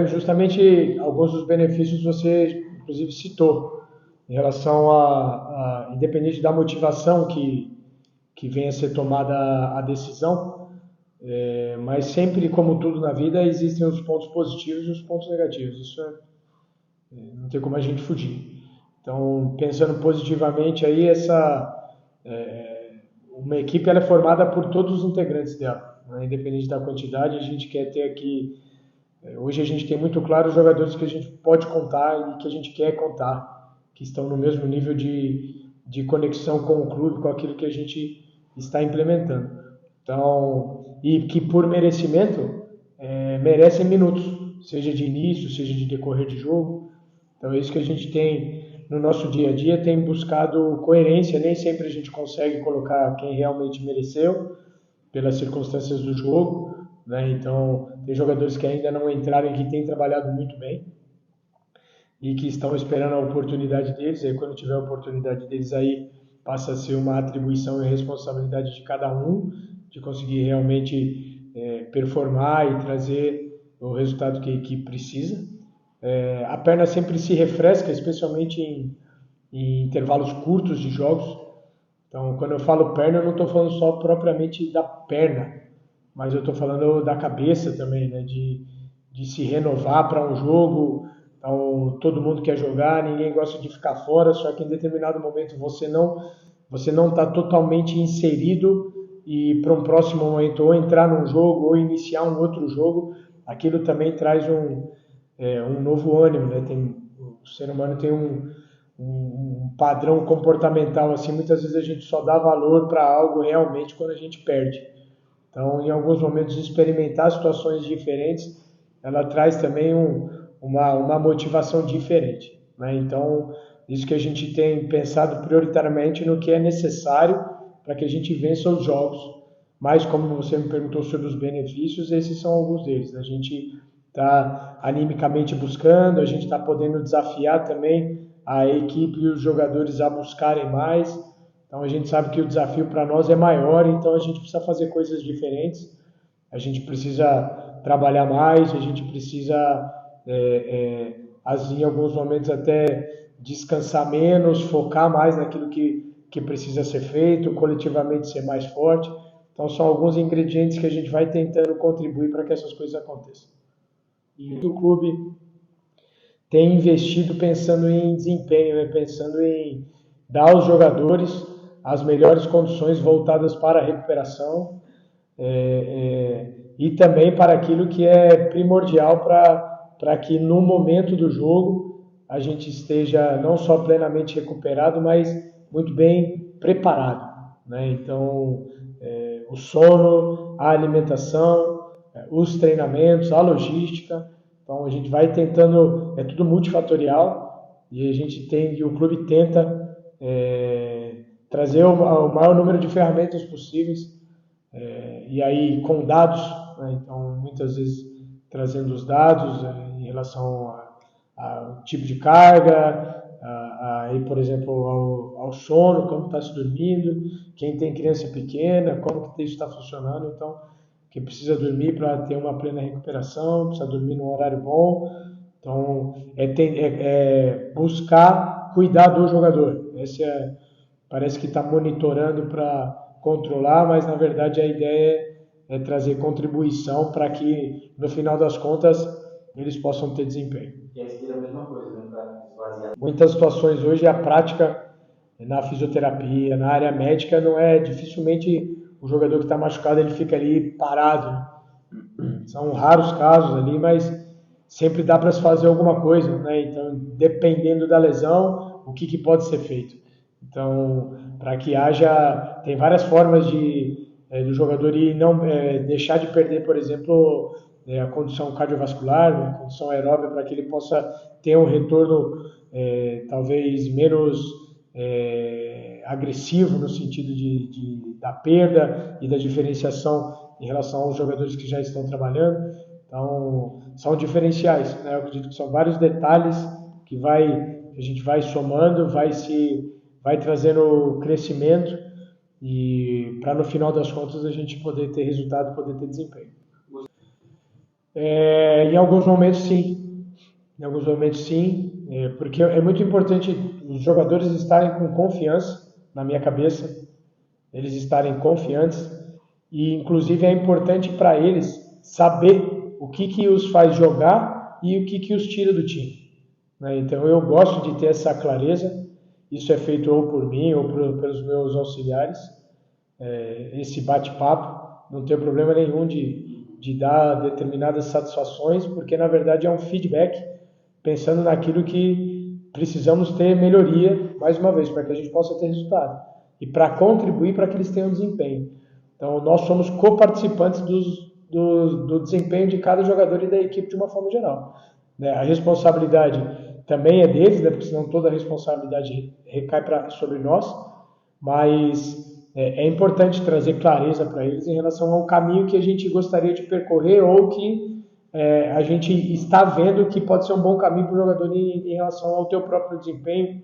Justamente alguns dos benefícios você, inclusive, citou, em relação independente da motivação que venha a ser tomada a decisão, mas sempre, como tudo na vida, existem os pontos positivos e os pontos negativos. Isso não tem como a gente fugir. Então, pensando positivamente aí, uma equipe ela é formada por todos os integrantes dela, né? Independente da quantidade, a gente quer ter aqui. Hoje a gente tem muito claro os jogadores que a gente pode contar e que a gente quer contar, que estão no mesmo nível de conexão com o clube, com aquilo que a gente está implementando. Então, e que por merecimento merecem minutos, seja de início, seja de decorrer de jogo. Então é isso que a gente tem no nosso dia a dia, tem buscado coerência, nem sempre a gente consegue colocar quem realmente mereceu, pelas circunstâncias do jogo, né? Então, tem jogadores que ainda não entraram e que têm trabalhado muito bem e que estão esperando a oportunidade deles. Aí, quando tiver a oportunidade deles, aí passa a ser uma atribuição e responsabilidade de cada um de conseguir realmente performar e trazer o resultado que precisa. A perna sempre se refresca, especialmente em intervalos curtos de jogos. Então, quando eu falo perna, eu não estou falando só propriamente da perna, mas eu estou falando da cabeça também, né? De se renovar para um jogo. Então, todo mundo quer jogar, ninguém gosta de ficar fora, só que em determinado momento você não está totalmente inserido e para um próximo momento ou entrar num jogo ou iniciar um outro jogo, aquilo também traz um novo ânimo, né? O ser humano tem um padrão comportamental assim, muitas vezes a gente só dá valor para algo realmente quando a gente perde. Então, em alguns momentos, experimentar situações diferentes, ela traz também uma motivação diferente, né? Então, isso que a gente tem pensado prioritariamente no que é necessário para que a gente vença os jogos. Mas, como você me perguntou sobre os benefícios, esses são alguns deles. A gente está animicamente buscando, a gente está podendo desafiar também a equipe e os jogadores a buscarem mais. Então a gente sabe que o desafio para nós é maior, então a gente precisa fazer coisas diferentes, a gente precisa trabalhar mais, a gente precisa, em alguns momentos, até descansar menos, focar mais naquilo que precisa ser feito, coletivamente ser mais forte. Então são alguns ingredientes que a gente vai tentando contribuir para que essas coisas aconteçam. E o clube tem investido pensando em desempenho, né? Pensando em dar aos jogadores as melhores condições voltadas para a recuperação, e também para aquilo que é primordial para que no momento do jogo a gente esteja não só plenamente recuperado, mas muito bem preparado, né? Então, o sono, a alimentação, os treinamentos, a logística. Então a gente vai tentando, é tudo multifatorial e o clube tenta trazer o maior número de ferramentas possíveis, e aí com dados, né? Então muitas vezes trazendo os dados em relação ao tipo de carga, por exemplo, ao sono, como está se dormindo, quem tem criança pequena, como que isso está funcionando. Então, quem precisa dormir para ter uma plena recuperação, precisa dormir num horário bom. Então, buscar cuidar do jogador. Parece que está monitorando para controlar, mas na verdade a ideia é trazer contribuição para que, no final das contas, eles possam ter desempenho. E é seguir a mesma coisa, né? Para esvaziar. Muitas situações hoje a prática na fisioterapia, na área médica, não é dificilmente o jogador que está machucado ele fica ali parado, né? São raros casos ali, mas sempre dá para se fazer alguma coisa, né? Então, dependendo da lesão, o que pode ser feito. Então, para que tem várias formas do jogador ir não deixar de perder, por exemplo, a condição cardiovascular, né, a condição aeróbica, para que ele possa ter um retorno talvez menos agressivo no sentido da perda e da diferenciação em relação aos jogadores que já estão trabalhando. Então, são diferenciais, né? Eu acredito que são vários detalhes que a gente vai somando, vai trazendo crescimento e para no final das contas a gente poder ter resultado, poder ter desempenho. Em alguns momentos, sim. Em alguns momentos, sim. Porque é muito importante os jogadores estarem com confiança, na minha cabeça, eles estarem confiantes. E, inclusive, é importante para eles saber o que os faz jogar e o que os tira do time. Né? Então, eu gosto de ter essa clareza. Isso é feito ou por mim ou pelos meus auxiliares. Esse bate-papo, não tem problema nenhum de dar determinadas satisfações, porque na verdade é um feedback pensando naquilo que precisamos ter melhoria, mais uma vez, para que a gente possa ter resultado e para contribuir para que eles tenham desempenho. Então, nós somos coparticipantes do desempenho de cada jogador e da equipe de uma forma geral. Né? A responsabilidade também é deles, né? Porque senão toda a responsabilidade recai sobre nós, mas é importante trazer clareza para eles em relação ao caminho que a gente gostaria de percorrer ou que a gente está vendo que pode ser um bom caminho para o jogador em relação ao teu próprio desempenho,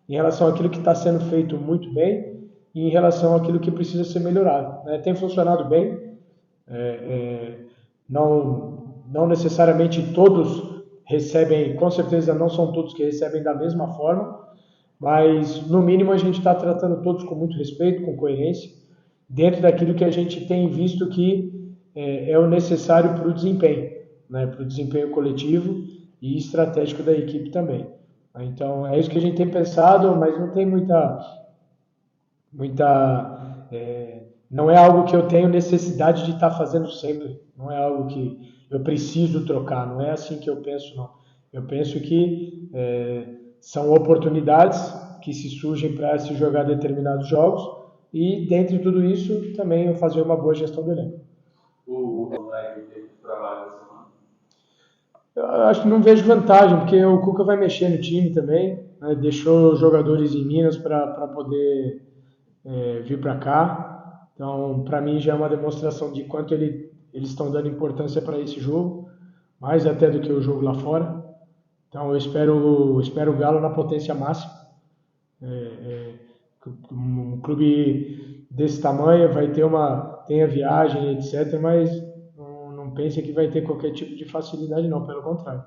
em relação àquilo que está sendo feito muito bem e em relação àquilo que precisa ser melhorado. Né? Tem funcionado bem, não necessariamente todos recebem, com certeza não são todos que recebem da mesma forma, mas no mínimo a gente está tratando todos com muito respeito, com coerência, dentro daquilo que a gente tem visto que é o necessário para o desempenho, né? Para o desempenho coletivo e estratégico da equipe também. Então é isso que a gente tem pensado, mas não tem não é algo que eu tenho necessidade de estar fazendo sempre, não é algo que eu preciso trocar, não é assim que eu penso, não. Eu penso que são oportunidades que se surgem para se jogar determinados jogos e, dentre tudo isso, também eu fazer uma boa gestão do elenco. Eu acho que não vejo vantagem, porque o Cuca vai mexer no time também, né? Deixou jogadores em Minas para poder vir para cá. Então, para mim, já é uma demonstração de quanto eles estão dando importância para esse jogo, mais até do que o jogo lá fora. Então, eu espero o Galo na potência máxima. Um clube desse tamanho vai ter tem a viagem, etc., mas não pense que vai ter qualquer tipo de facilidade, não, pelo contrário.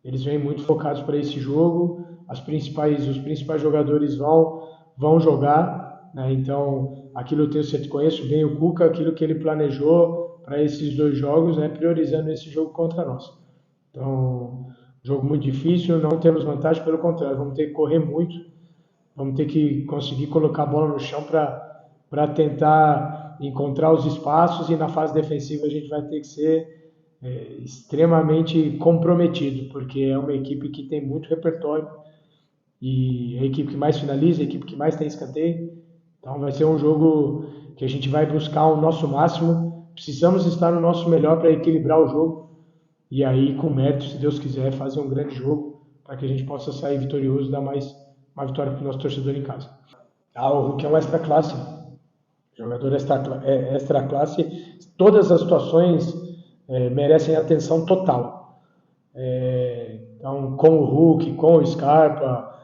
Eles vêm muito focados para esse jogo, os principais jogadores vão jogar, né? Então, aquilo eu conheço bem o Cuca, aquilo que ele planejou para esses 2 jogos, né? Priorizando esse jogo contra nós. Então, jogo muito difícil, não temos vantagem, pelo contrário, vamos ter que correr muito, vamos ter que conseguir colocar a bola no chão para tentar encontrar os espaços e na fase defensiva a gente vai ter que ser extremamente comprometido, porque é uma equipe que tem muito repertório e é a equipe que mais finaliza, a equipe que mais tem escanteio. Então vai ser um jogo que a gente vai buscar o nosso máximo, precisamos estar no nosso melhor para equilibrar o jogo e aí com mérito, se Deus quiser, fazer um grande jogo para que a gente possa sair vitorioso e dar mais uma vitória para o nosso torcedor em casa. O Hulk é um extra classe, jogador extra classe, todas as situações merecem atenção total. Então, com o Hulk, com o Scarpa,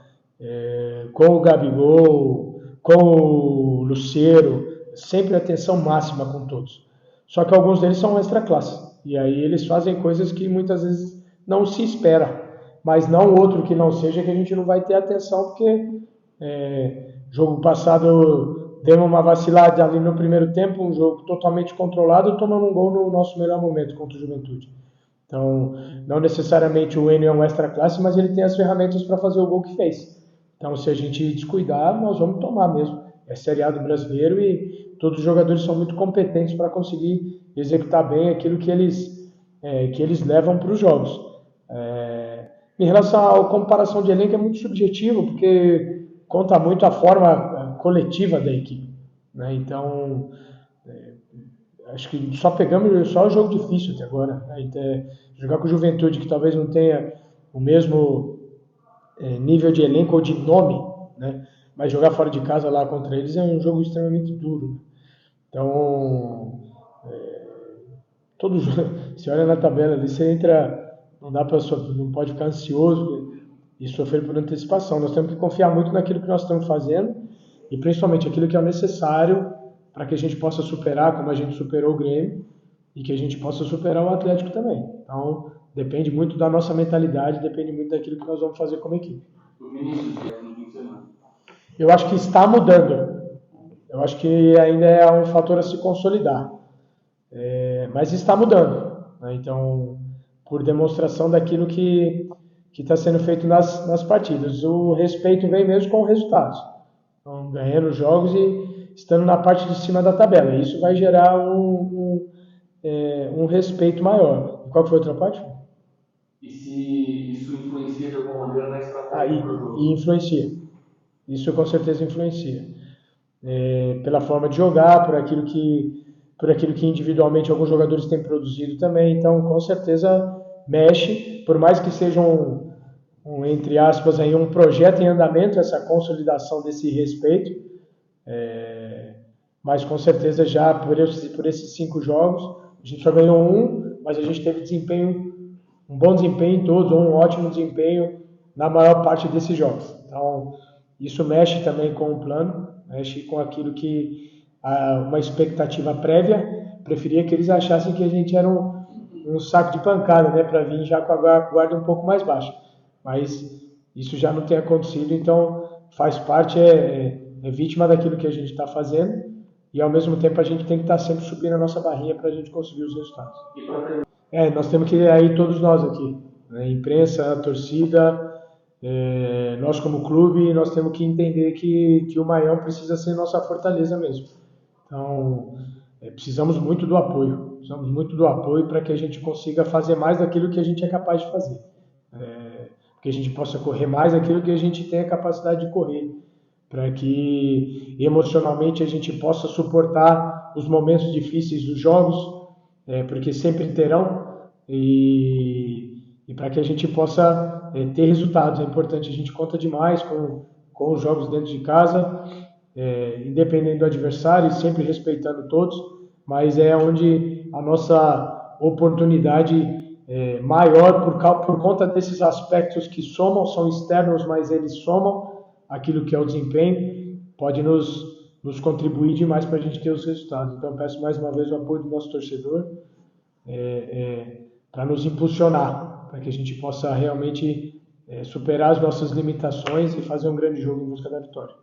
com o Gabigol, com o Lucero, sempre atenção máxima com todos. Só que alguns deles são extra classe, e aí eles fazem coisas que muitas vezes não se espera, mas não outro que não seja que a gente não vai ter atenção, porque jogo passado demos uma vacilada ali no primeiro tempo, um jogo totalmente controlado, tomando um gol no nosso melhor momento contra o Juventude. Então, não necessariamente o Enio é um extra classe, mas ele tem as ferramentas para fazer o gol que fez. Então, se a gente descuidar, nós vamos tomar mesmo. É Série A do brasileiro e todos os jogadores são muito competentes para conseguir executar bem aquilo que eles levam para os jogos. Em relação à comparação de elenco, é muito subjetivo, porque conta muito a forma coletiva da equipe. Né? Então, acho que só o jogo difícil até agora. Né? Então, jogar com o Juventude, que talvez não tenha o mesmo nível de elenco ou de nome, né? Mas jogar fora de casa lá contra eles é um jogo extremamente duro. Então, você olha na tabela ali, você entra, não pode ficar ansioso e sofrer por antecipação. Nós temos que confiar muito naquilo que nós estamos fazendo e principalmente aquilo que é necessário para que a gente possa superar, como a gente superou o Grêmio, e que a gente possa superar o Atlético também. Então, depende muito da nossa mentalidade, depende muito daquilo que nós vamos fazer como equipe. O Vinícius no fim de semana. Eu acho que está mudando. Eu acho que ainda é um fator a se consolidar. Mas está mudando. Né? Então, por demonstração daquilo que está sendo feito nas partidas. O respeito vem mesmo com resultados. Então, ganhando jogos e estando na parte de cima da tabela. Isso vai gerar um respeito maior. E qual foi a outra parte? E se isso influencia de alguma maneira na estratégia do jogo? E influencia. Isso com certeza influencia. Pela forma de jogar, por aquilo que individualmente alguns jogadores têm produzido também. Então, com certeza mexe, por mais que seja entre aspas, aí, um projeto em andamento, essa consolidação desse respeito, mas com certeza já por esses 5 jogos, a gente só ganhou um, mas a gente teve um bom desempenho em todos, ou um ótimo desempenho na maior parte desses jogos. Então, isso mexe também com o plano, mexe com aquilo que uma expectativa prévia. Preferia que eles achassem que a gente era um saco de pancada, né, para vir já com a guarda um pouco mais baixa. Mas isso já não tem acontecido, então faz parte, é vítima daquilo que a gente está fazendo, e ao mesmo tempo a gente tem que estar sempre subindo a nossa barrinha para a gente conseguir os resultados. Nós temos que ir aí todos nós aqui, né? Imprensa, torcida, nós como clube, nós temos que entender que o Maião precisa ser nossa fortaleza mesmo. Então, precisamos muito do apoio para que a gente consiga fazer mais daquilo que a gente é capaz de fazer. Que a gente possa correr mais daquilo que a gente tem a capacidade de correr, para que emocionalmente a gente possa suportar os momentos difíceis dos jogos, porque sempre terão, e para que a gente possa ter resultados. É importante, a gente conta demais com os jogos dentro de casa, independente do adversário, e sempre respeitando todos, mas é onde a nossa oportunidade maior por conta desses aspectos que somam, são externos, mas eles somam aquilo que é o desempenho, pode nos contribuir demais para a gente ter os resultados. Então, eu peço mais uma vez o apoio do nosso torcedor para nos impulsionar, para que a gente possa realmente superar as nossas limitações e fazer um grande jogo em busca da vitória.